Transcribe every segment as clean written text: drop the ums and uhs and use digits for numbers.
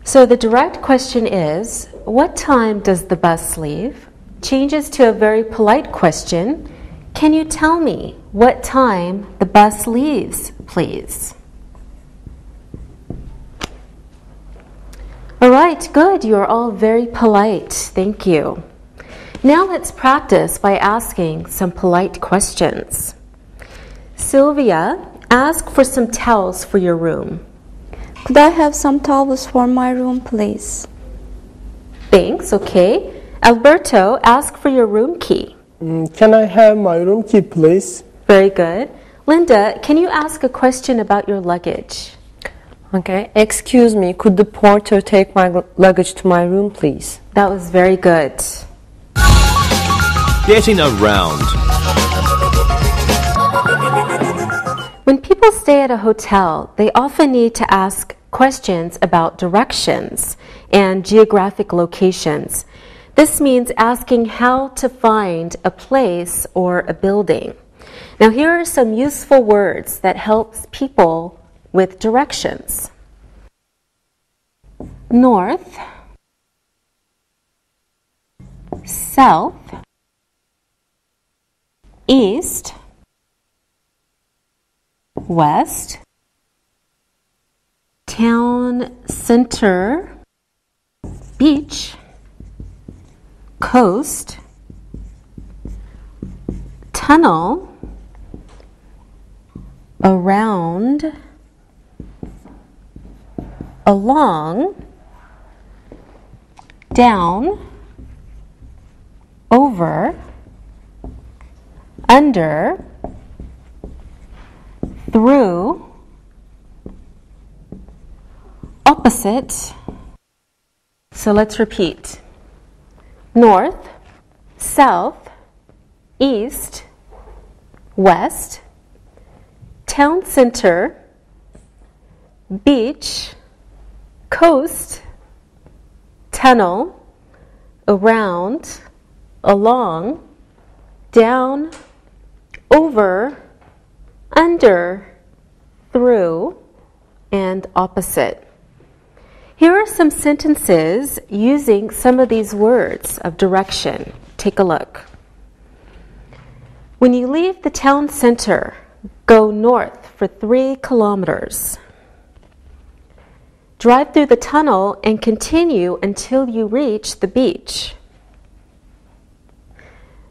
So the direct question is, what time does the bus leave? Changes to a very polite question. Can you tell me what time the bus leaves, please? All right, good. You're all very polite. Thank you. Now let's practice by asking some polite questions. Sylvia, ask for some towels for your room. Could I have some towels for my room, please? Thanks, okay. Alberto, ask for your room key. Can I have my room key, please? Very good. Linda, can you ask a question about your luggage? Okay. Excuse me, could the porter take my luggage to my room, please? That was very good. Getting around. When people stay at a hotel, they often need to ask questions about directions and geographic locations. This means asking how to find a place or a building. Now, here are some useful words that helps people with directions. North, south, east, west, town center, beach, coast, tunnel, around, along, down, over, under, through, opposite. So let's repeat. North, south, east, west, town center, beach, coast, tunnel, around, along, down, over, under, through, and opposite. Here are some sentences using some of these words of direction. Take a look. When you leave the town center, go north for 3 kilometers. Drive through the tunnel and continue until you reach the beach.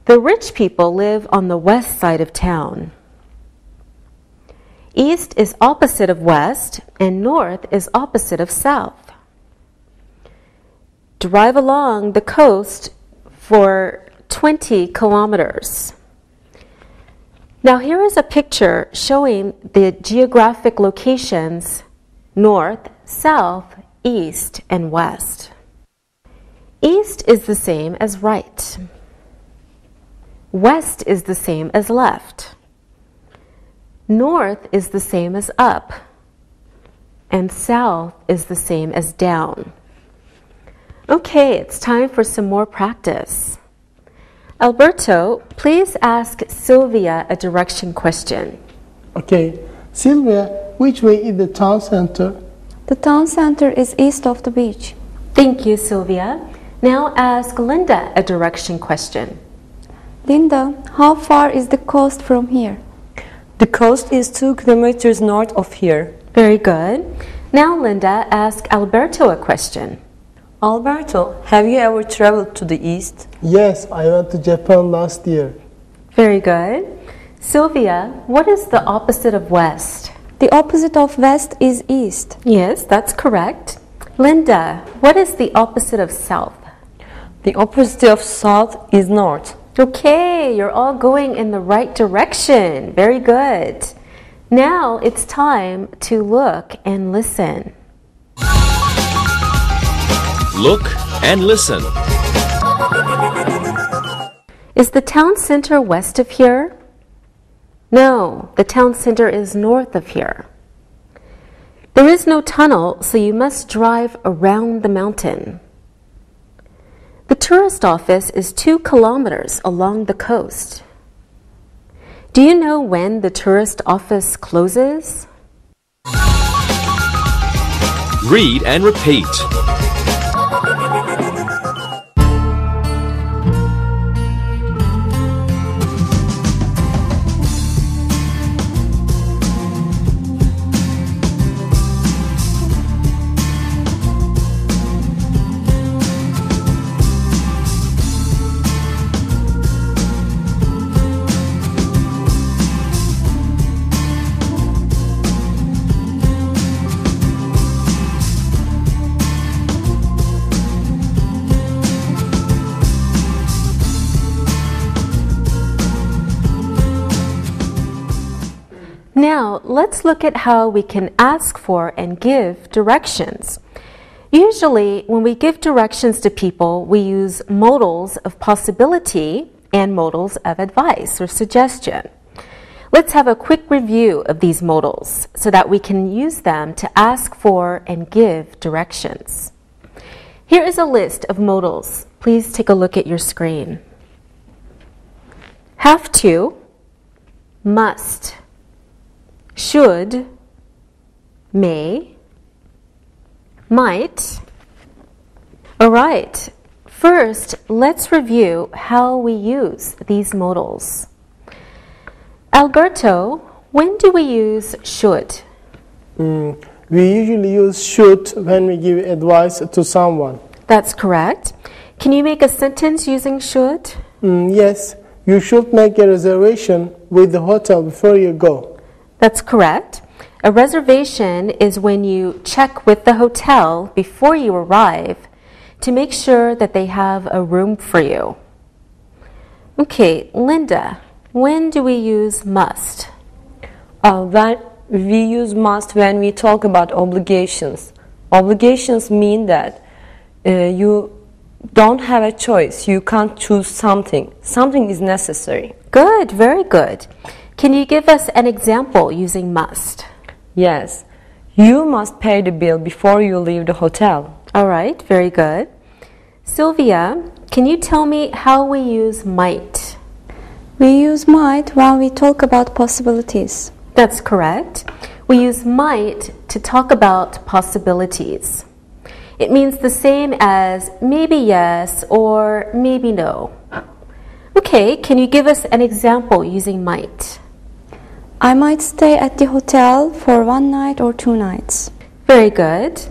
The rich people live on the west side of town. East is opposite of west, and north is opposite of south. Drive along the coast for 20 kilometers. Now here is a picture showing the geographic locations north, south, east, and west. East is the same as right. West is the same as left. North is the same as up. And south is the same as down. Okay, it's time for some more practice. Alberto, please ask Sylvia a direction question. Okay. Sylvia, which way is the town center? The town center is east of the beach. Thank you, Sylvia. Now ask Linda a direction question. Linda, how far is the coast from here? The coast is 2 kilometers north of here. Very good. Now, Linda, ask Alberto a question. Alberto, have you ever traveled to the east? Yes, I went to Japan last year. Very good. Sylvia, what is the opposite of west? The opposite of west is east. Yes, that's correct. Linda, what is the opposite of south? The opposite of south is north. Okay, you're all going in the right direction. Very good. Now it's time to look and listen. Look and listen. Is the town center west of here? No, the town center is north of here. There is no tunnel, so you must drive around the mountain. The tourist office is 2 kilometers along the coast. Do you know when the tourist office closes? Read and repeat. Now, let's look at how we can ask for and give directions. Usually, when we give directions to people, we use modals of possibility and modals of advice or suggestion. Let's have a quick review of these modals so that we can use them to ask for and give directions. Here is a list of modals. Please take a look at your screen. Have to, must, should, may, might. All right, first let's review how we use these modals. Alberto, when do we use should? We usually use should when we give advice to someone. That's correct. Can you make a sentence using should? Yes, you should make a reservation with the hotel before you go. That's correct. A reservation is when you check with the hotel before you arrive to make sure that they have a room for you. Okay, Linda, when do we use must? When we use must when we talk about obligations. Obligations mean that you don't have a choice. You can't choose something. Something is necessary. Good, very good. Can you give us an example using must? Yes. You must pay the bill before you leave the hotel. All right, very good. Sylvia, can you tell me how we use might? We use might when we talk about possibilities. That's correct. We use might to talk about possibilities. It means the same as maybe yes or maybe no. Okay, can you give us an example using might? I might stay at the hotel for 1 night or 2 nights. Very good.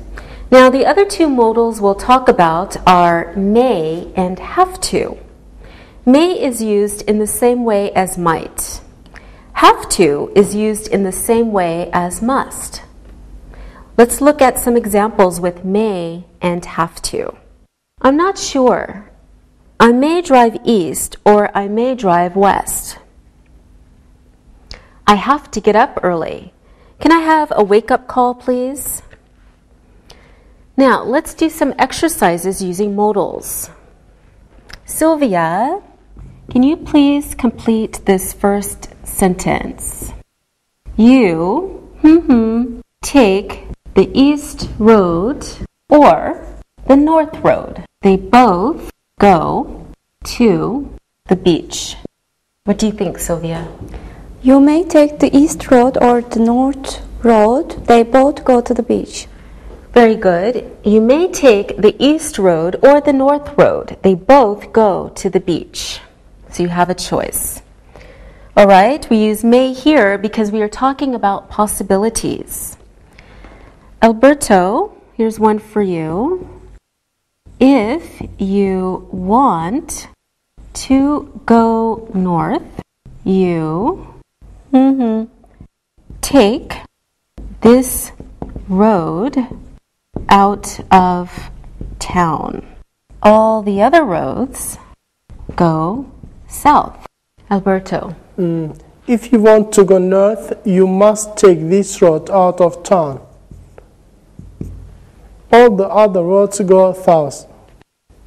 Now the other two modals we'll talk about are may and have to. May is used in the same way as might. Have to is used in the same way as must. Let's look at some examples with may and have to. I'm not sure. I may drive east or I may drive west. I have to get up early. Can I have a wake-up call, please? Now, let's do some exercises using modals. Sylvia, can you please complete this first sentence? You take the east road or the north road. They both go to the beach. What do you think, Sylvia? You may take the east road or the north road. They both go to the beach. Very good. You may take the east road or the north road. They both go to the beach. So you have a choice. All right, we use may here because we are talking about possibilities. Alberto, here's one for you. If you want to go north, you take this road out of town. All the other roads go south. Alberto. If you want to go north, you must take this road out of town. All the other roads go south.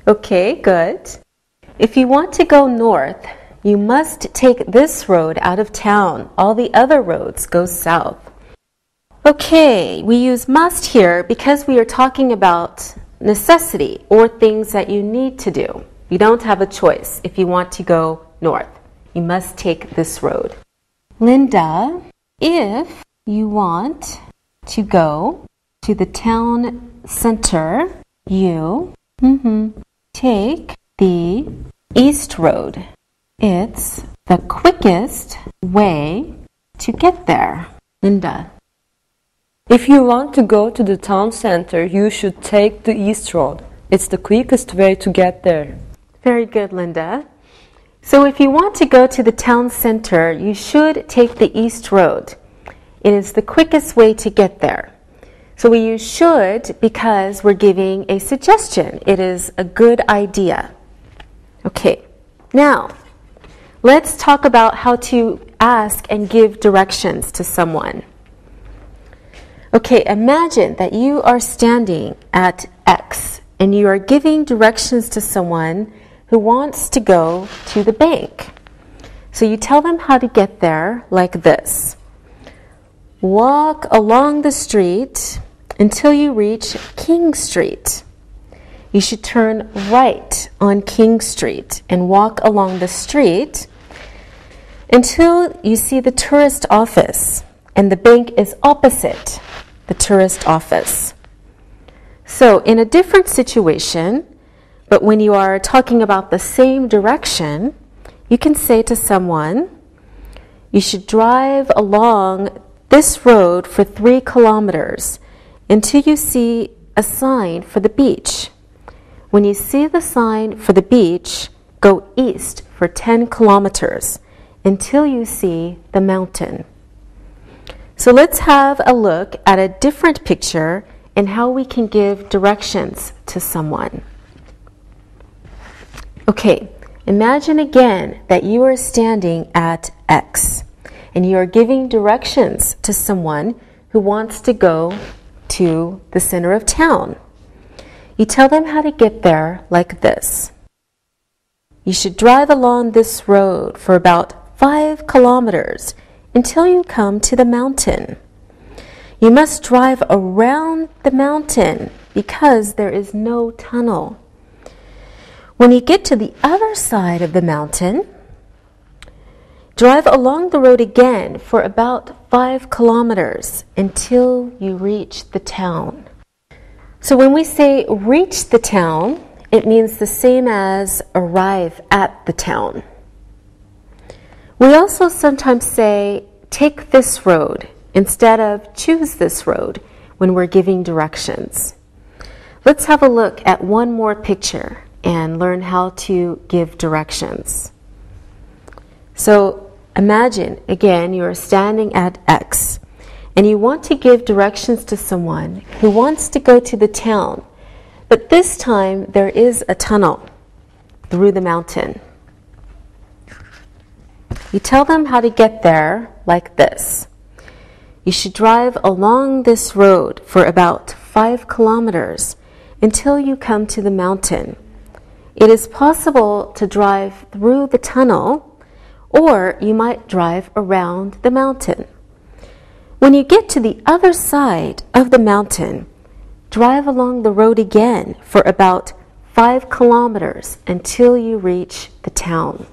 Okay, good. If you want to go north, you must take this road out of town. All the other roads go south. Okay, we use must here because we are talking about necessity or things that you need to do. You don't have a choice if you want to go north. You must take this road. Linda, if you want to go to the town center, you take the East Road. It's the quickest way to get there. Linda. If you want to go to the town center, you should take the East Road. It's the quickest way to get there. Very good, Linda. So if you want to go to the town center, you should take the East Road. It is the quickest way to get there. So we use should because we're giving a suggestion. It is a good idea. Okay, now let's talk about how to ask and give directions to someone. Okay, imagine that you are standing at X and you are giving directions to someone who wants to go to the bank. So you tell them how to get there like this. Walk along the street until you reach King Street. You should turn right on King Street and walk along the street until you see the tourist office, and the bank is opposite the tourist office. So in a different situation, but when you are talking about the same direction, you can say to someone, you should drive along this road for 3 kilometers until you see a sign for the beach. When you see the sign for the beach, go east for 10 kilometers until you see the mountain. So let's have a look at a different picture and how we can give directions to someone. Okay, imagine again that you are standing at X and you are giving directions to someone who wants to go to the center of town. You tell them how to get there like this. You should drive along this road for about 5 kilometers until you come to the mountain. You must drive around the mountain because there is no tunnel. When you get to the other side of the mountain, drive along the road again for about 5 kilometers until you reach the town. So when we say reach the town, it means the same as arrive at the town. We also sometimes say take this road instead of choose this road when we're giving directions. Let's have a look at one more picture and learn how to give directions. So imagine, again, you are standing at X and you want to give directions to someone who wants to go to the town, but this time there is a tunnel through the mountain. You tell them how to get there like this. You should drive along this road for about 5 kilometers until you come to the mountain. It is possible to drive through the tunnel, or you might drive around the mountain. When you get to the other side of the mountain, drive along the road again for about 5 kilometers until you reach the town.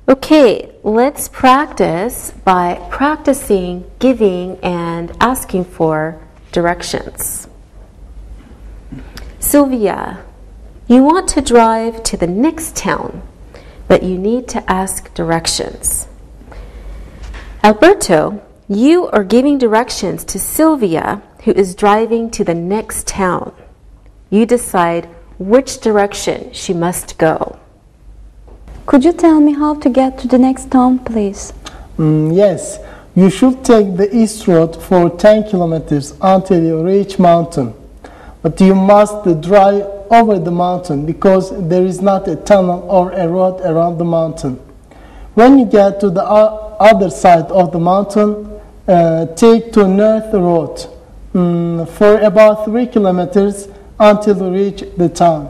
Okay, let's practice by practicing giving and asking for directions. Sylvia, you want to drive to the next town, but you need to ask directions. Alberto, you are giving directions to Sylvia, who is driving to the next town. You decide which direction she must go. Could you tell me how to get to the next town, please? Yes, you should take the East Road for 10 kilometers until you reach mountain. But you must drive over the mountain because there is not a tunnel or a road around the mountain. When you get to the other side of the mountain, take to North Road for about 3 kilometers until you reach the town.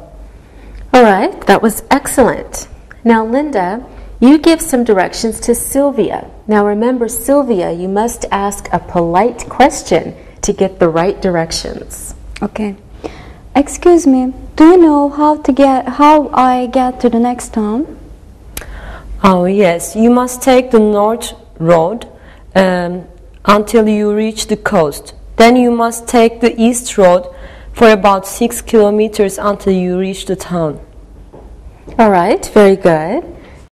All right, that was excellent. Now, Linda, you give some directions to Sylvia. Now, remember, Sylvia, you must ask a polite question to get the right directions. Okay. Excuse me, do you know how I get to the next town? Oh yes, you must take the North Road until you reach the coast. Then you must take the east road for about 6 kilometers until you reach the town. All right, very good.